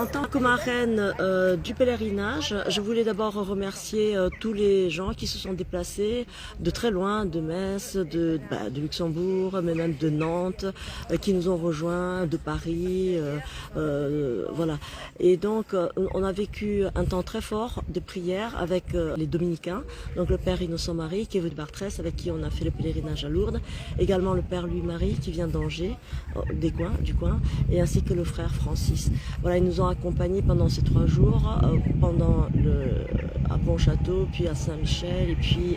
En tant que marraine du pèlerinage, je voulais d'abord remercier tous les gens qui se sont déplacés de très loin, de Metz, de Luxembourg, mais même de Nantes, qui nous ont rejoints, de Paris, voilà. Et donc, on a vécu un temps très fort de prière avec les Dominicains, donc le Père Innocent-Marie qui est venu de Bartrès, avec qui on a fait le pèlerinage à Lourdes, également le Père Louis-Marie qui vient d'Angers, du coin, et ainsi que le frère Francis. Voilà, ils nous ont accompagnés pendant ces 3 jours, à Pontchâteau, puis à Saint-Michel, et puis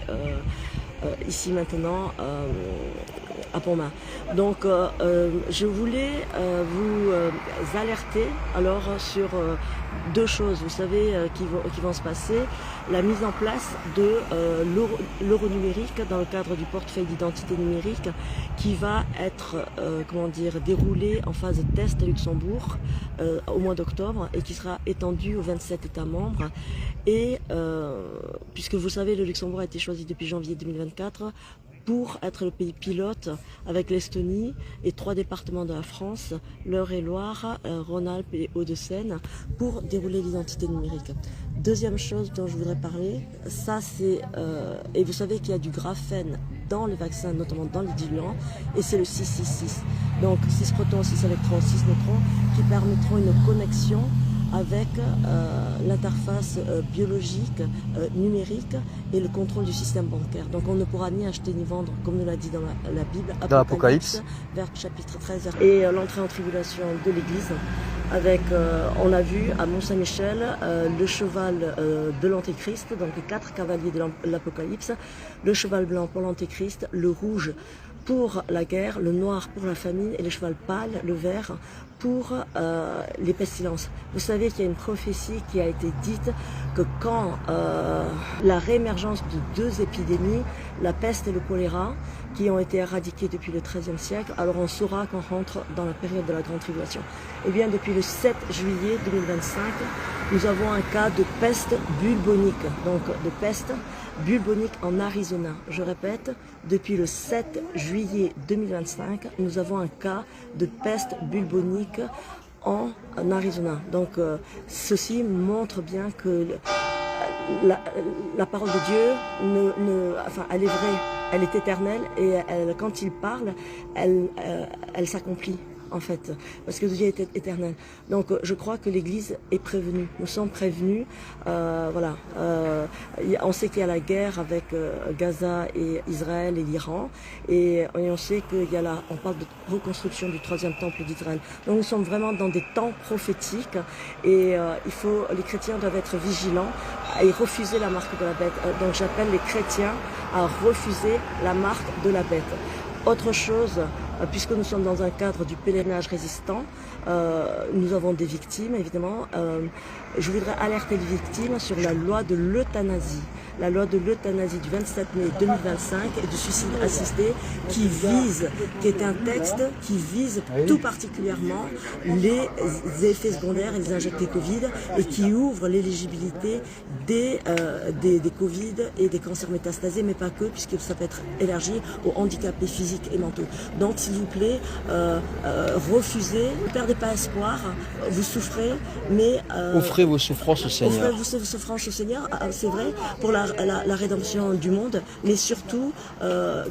ici maintenant à Pontmain. Donc je voulais vous alerter alors sur 2 choses, vous savez, qui vont se passer. La mise en place de l'euro numérique dans le cadre du portefeuille d'identité numérique qui va être déroulé en phase de test à Luxembourg au mois d'octobre et qui sera étendu aux 27 États membres. Et puisque vous savez, le Luxembourg a été choisi depuis janvier 2024 pour être le pays pilote avec l'Estonie et 3 départements de la France, l'Eure-et-Loire, Rhône-Alpes et Hauts-de-Seine, pour dérouler l'identité numérique. Deuxième chose dont je voudrais parler, ça c'est, et vous savez qu'il y a du graphène dans les vaccins, notamment dans les diluants, et c'est le 666. Donc 6 protons, 6 électrons, 6 neutrons, qui permettront une connexion avec l'interface biologique, numérique et le contrôle du système bancaire. Donc on ne pourra ni acheter ni vendre, comme nous l'a dit dans la Bible, dans l'Apocalypse, vers chapitre 13. Et l'entrée en tribulation de l'Église, avec, on a vu à Mont-Saint-Michel le cheval de l'Antéchrist, donc les 4 cavaliers de l'Apocalypse, le cheval blanc pour l'Antéchrist, le rouge pour la guerre, le noir pour la famine et le cheval pâle, le vert, pour les pestilences. Vous savez qu'il y a une prophétie qui a été dite que quand la réémergence de 2 épidémies, la peste et le choléra, qui ont été éradiquées depuis le XIIIe siècle, alors on saura qu'on rentre dans la période de la Grande Tribulation. Eh bien, depuis le 7 juillet 2025, nous avons un cas de peste bubonique, donc de peste bubonique en Arizona. Je répète, depuis le 7 juillet 2025, nous avons un cas de peste bubonique en Arizona. Donc, ceci montre bien que la parole de Dieu, elle est vraie, elle est éternelle et quand il parle, elle s'accomplit. En fait, parce que Dieu est éternel. Donc je crois que l'Église est prévenue. Nous sommes prévenus. Voilà. On sait qu'il y a la guerre avec Gaza et Israël et l'Iran. Et on sait on parle de reconstruction du 3e temple d'Israël. Donc nous sommes vraiment dans des temps prophétiques. Et les chrétiens doivent être vigilants et refuser la marque de la bête. Donc j'appelle les chrétiens à refuser la marque de la bête. Autre chose, puisque nous sommes dans un cadre du pèlerinage résistant, nous avons des victimes évidemment. Je voudrais alerter les victimes sur la loi de l'euthanasie. La loi de l'euthanasie du 27 mai 2025 et du suicide assisté qui est un texte qui vise tout particulièrement les effets secondaires et les injectés Covid et qui ouvre l'éligibilité des Covid et des cancers métastasés, mais pas que, puisque ça peut être élargi aux handicapés physiques et mentaux. Donc s'il vous plaît, refusez, ne perdez pas espoir, vous souffrez, mais offrez vos souffrances au Seigneur. Offrez vos souffrances au Seigneur, c'est vrai, pour la rédemption du monde, mais surtout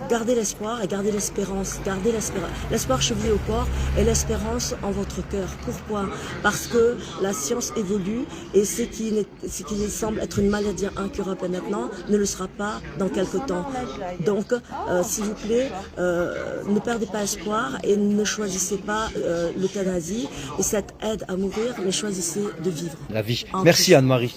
gardez l'espoir et gardez l'espérance. Gardez l'espoir chevillé au corps et l'espérance en votre cœur. Pourquoi? Parce que la science évolue et ce qui semble être une maladie incurable maintenant ne le sera pas dans quelque temps. Donc, s'il vous plaît, ne perdez pas espoir et ne choisissez pas l'euthanasie et cette aide à mourir, mais choisissez de vivre. La vie. Merci Anne-Marie.